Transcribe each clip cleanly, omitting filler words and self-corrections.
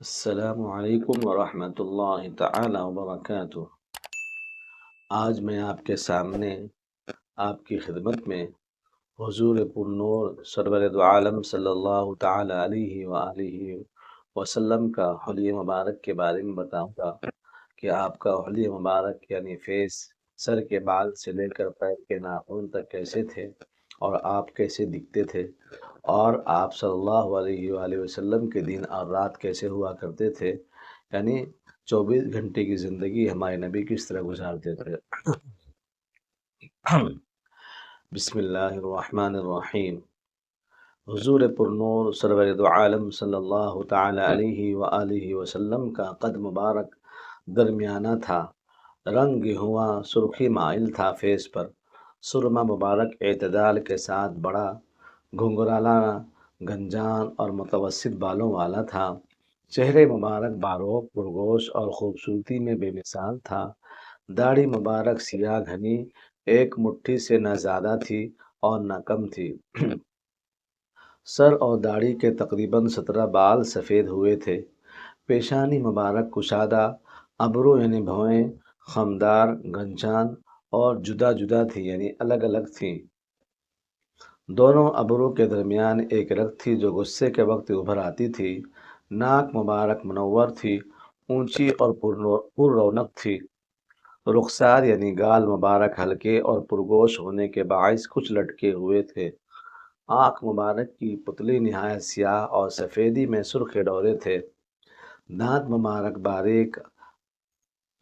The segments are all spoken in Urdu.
السلام علیکم ورحمۃ اللہ تعالی وبرکاتہ۔ آج میں آپ کے سامنے آپ کی خدمت میں حضور پرنور سرور دو عالم صلی اللہ تعالی علیہ وآلہ وسلم کا حلیہ مبارک کے بارے میں بتاؤں گا کہ آپ کا حلیہ مبارک یعنی فیس سر کے بال سے لے کر پیر کے ناخن تک کیسے تھے اور آپ کیسے دکھتے تھے، اور آپ صلی اللہ علیہ وآلہ وسلم کے دن اور رات کیسے ہوا کرتے تھے، یعنی 24 گھنٹے کی زندگی ہمارے نبی کس طرح گزارتے تھے۔ بسم اللہ الرحمن الرحیم۔ حضور پرنور سرور دو عالم صلی اللہ تعالی علیہ وآلہ وسلم کا قد مبارک درمیانہ تھا، رنگ ہوا سرخی مائل تھا فیس پر، سرما مبارک اعتدال کے ساتھ بڑا، گھنگرالا، گنجان اور متوسط بالوں والا تھا، چہرے مبارک باروق، پرگوش اور خوبصورتی میں بے مثال تھا، داڑھی مبارک سیاہ گھنی، ایک مٹھی سے نہ زیادہ تھی اور نہ کم تھی، سر اور داڑھی کے تقریباً 17 بال سفید ہوئے تھے، پیشانی مبارک کشادہ، ابرو یعنی بھویں خمدار، گنجان اور جدا جدا تھی یعنی الگ الگ تھیں، دونوں ابرو کے درمیان ایک رگ تھی جو غصے کے وقت ابھر آتی تھی، ناک مبارک منور تھی، اونچی اور پر رونق تھی، رخسار یعنی گال مبارک ہلکے اور پرگوش ہونے کے باعث کچھ لٹکے ہوئے تھے، آنکھ مبارک کی پتلی نہایت سیاہ اور سفیدی میں سرخ ڈورے تھے، دانت مبارک باریک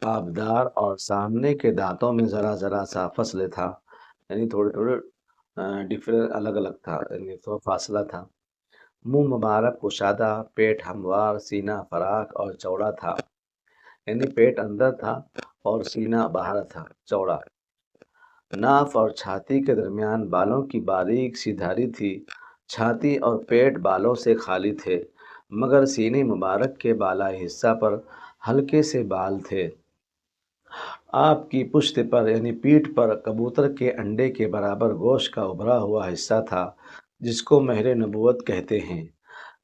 آبدار اور سامنے کے دانتوں میں ذرا ذرا سا فصل تھا، یعنی تھوڑے تھوڑے ڈفرنٹ الگ الگ تھا، یعنی تو فاصلہ تھا، منہ مبارک کشادہ، پیٹ ہموار، سینہ فراخ اور چوڑا تھا، یعنی پیٹ اندر تھا اور سینہ باہر تھا، چوڑا، ناف اور چھاتی کے درمیان بالوں کی باریک سی دھاری تھی، چھاتی اور پیٹ بالوں سے خالی تھے، مگر سینے مبارک کے بالائی حصہ پر ہلکے سے بال تھے، آپ کی پشت پر یعنی پیٹھ پر کبوتر کے انڈے کے برابر گوشت کا ابھرا ہوا حصہ تھا جس کو مہر نبوت کہتے ہیں،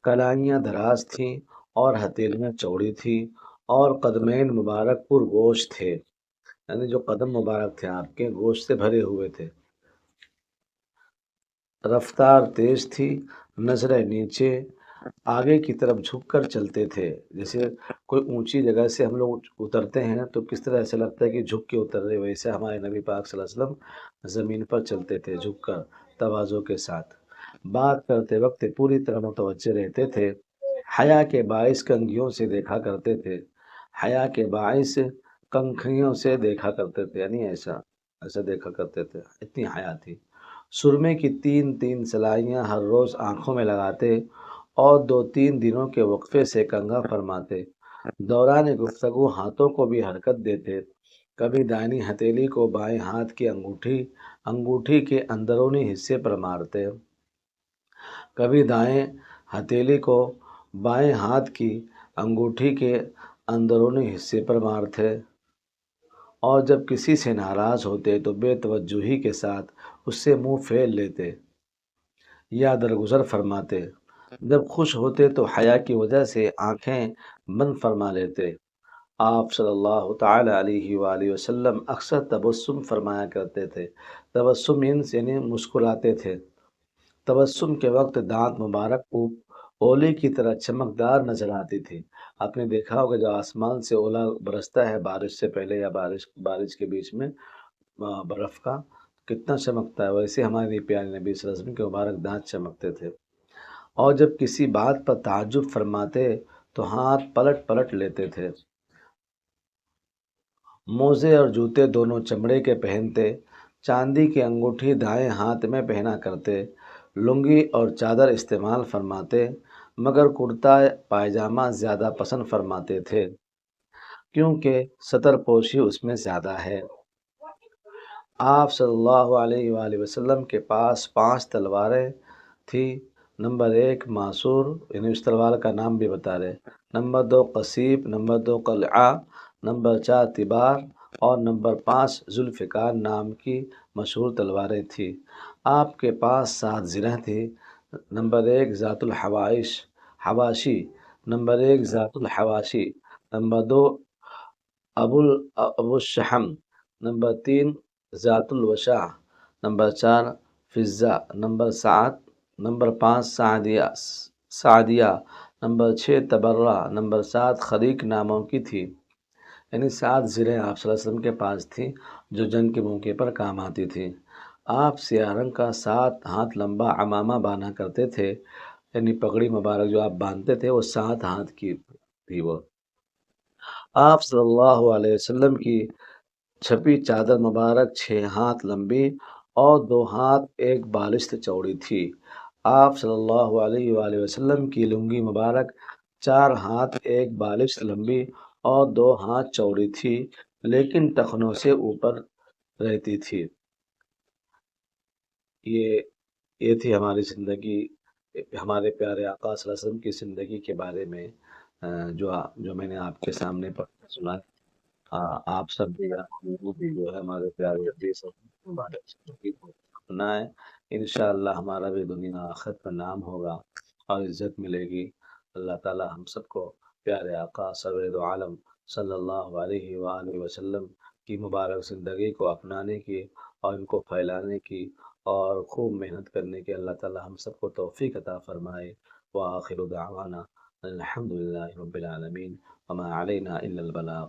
کلائیاں دراز تھیں اور ہتھیلیاں چوڑی تھیں اور قدمین مبارک پر گوشت تھے، یعنی جو قدم مبارک تھے آپ کے گوشت سے بھرے ہوئے تھے، رفتار تیز تھی، نظریں نیچے آگے کی طرف جھک کر چلتے تھے، جیسے کوئی اونچی جگہ سے ہم لوگ اترتے ہیں تو کس طرح ایسا لگتا ہے کہ جھک کے اتر رہے، ویسے ہمارے نبی پاک صلی اللہ علیہ وسلم زمین پر چلتے تھے جھک کر، تواضع کے ساتھ، بات کرتے وقت پوری طرح متوجہ رہتے تھے، حیا کے باعث کنگھیوں سے دیکھا کرتے تھے، حیا کے باعث کنکھیوں سے دیکھا کرتے تھے، یعنی ایسا ایسا دیکھا کرتے تھے، اتنی حیا تھی، سرمے کی 3 سلائیاں ہر روز آنکھوں میں لگاتے اور 2 دنوں کے وقفے سے کنگھا فرماتے، دوران گفتگو ہاتھوں کو بھی حرکت دیتے، کبھی دائیں ہتھیلی کو بائیں ہاتھ کی انگوٹھی کے اندرونی حصے پر مارتے، کبھی دائیں ہتھیلی کو بائیں ہاتھ کی انگوٹھی کے اندرونی حصے پر مارتے، اور جب کسی سے ناراض ہوتے تو بے توجہی کے ساتھ اس سے منہ پھیر لیتے یا درگزر فرماتے، جب خوش ہوتے تو حیا کی وجہ سے آنکھیں بند فرما لیتے، آپ صلی اللہ تعالی علیہ وآلہ وسلم اکثر تبسم فرمایا کرتے تھے، تبسم یعنی مسکراتے تھے، تبسم کے وقت دانت مبارک اولے کی طرح چمکدار نظر آتی تھی، آپ نے دیکھا ہوگا جو آسمان سے اولا برستا ہے بارش سے پہلے یا بارش کے بیچ میں برف کا کتنا چمکتا ہے، ویسے ہمارے پیارے نبی صلی اللہ علیہ وسلم کے مبارک دانت چمکتے تھے، اور جب کسی بات پر تعجب فرماتے تو ہاتھ پلٹ پلٹ لیتے تھے، موزے اور جوتے دونوں چمڑے کے پہنتے، چاندی کی انگوٹھی دائیں ہاتھ میں پہنا کرتے، لنگی اور چادر استعمال فرماتے، مگر کرتا پائجامہ زیادہ پسند فرماتے تھے کیونکہ سطر پوشی اس میں زیادہ ہے، آپ صلی اللہ علیہ وآلہ وسلم کے پاس 5 تلواریں تھیں، نمبر 1 معصور، یعنی اس تلوار کا نام بھی بتا رہے، نمبر 2 قصیب، نمبر 2 قلعہ، نمبر 4 تبار اور نمبر 5 ذوالفقار نام کی مشہور تلواریں تھیں، آپ کے پاس 7 زرہ تھی، نمبر 1 ذات الحواشی، نمبر 1 ذات الحواشی، نمبر 2 ابو الشحم، نمبر 3 ذات الوشاح، نمبر 4 فضہ، نمبر 7 نمبر 5 سعدیہ، نمبر 6 تبرہ، نمبر 7 خریق ناموں کی تھی، یعنی 7 زریں آپ صلی اللہ علیہ وسلم کے پاس تھیں جو جنگ کے موقع پر کام آتی تھی۔ آپ سیاہ رنگ کا 7 ہاتھ لمبا عمامہ باندھا کرتے تھے، یعنی پگڑی مبارک جو آپ باندھتے تھے وہ 7 ہاتھ کی تھی وہ۔ آپ صلی اللہ علیہ وسلم کی چھپی چادر مبارک 6 ہاتھ لمبی اور 2 ہاتھ 1 بالشت چوڑی تھی۔ آپ صلی اللہ علیہ وآلہ وسلم کی لنگی مبارک 4 ہاتھ 1 بالشت لمبی اور 2 ہاتھ چوڑی تھی، لیکن ٹخنوں سے اوپر رہتی تھی۔ یہ یہ تھی ہماری زندگی، ہمارے پیارے آقا صلی اللہ علیہ وسلم کی زندگی کے بارے میں جو میں نے آپ کے سامنے پڑھ کر سنا۔ آپ سب بھی جو ہے ہمارے پیارے نبی صلی اللہ علیہ وسلم کی اپنائیں، انشاءاللہ ہمارا بھی دنیا آخرت میں نام ہوگا اور عزت ملے گی۔ اللہ تعالی ہم سب کو پیارے آقا سرور دو عالم صلی اللہ علیہ وآلہ وسلم کی مبارک زندگی کو اپنانے کی اور ان کو پھیلانے کی اور خوب محنت کرنے کی اللہ تعالی ہم سب کو توفیق عطا فرمائے۔ وآخر دعوانا الحمد للہ رب العالمین وما علینا الا البلاغ۔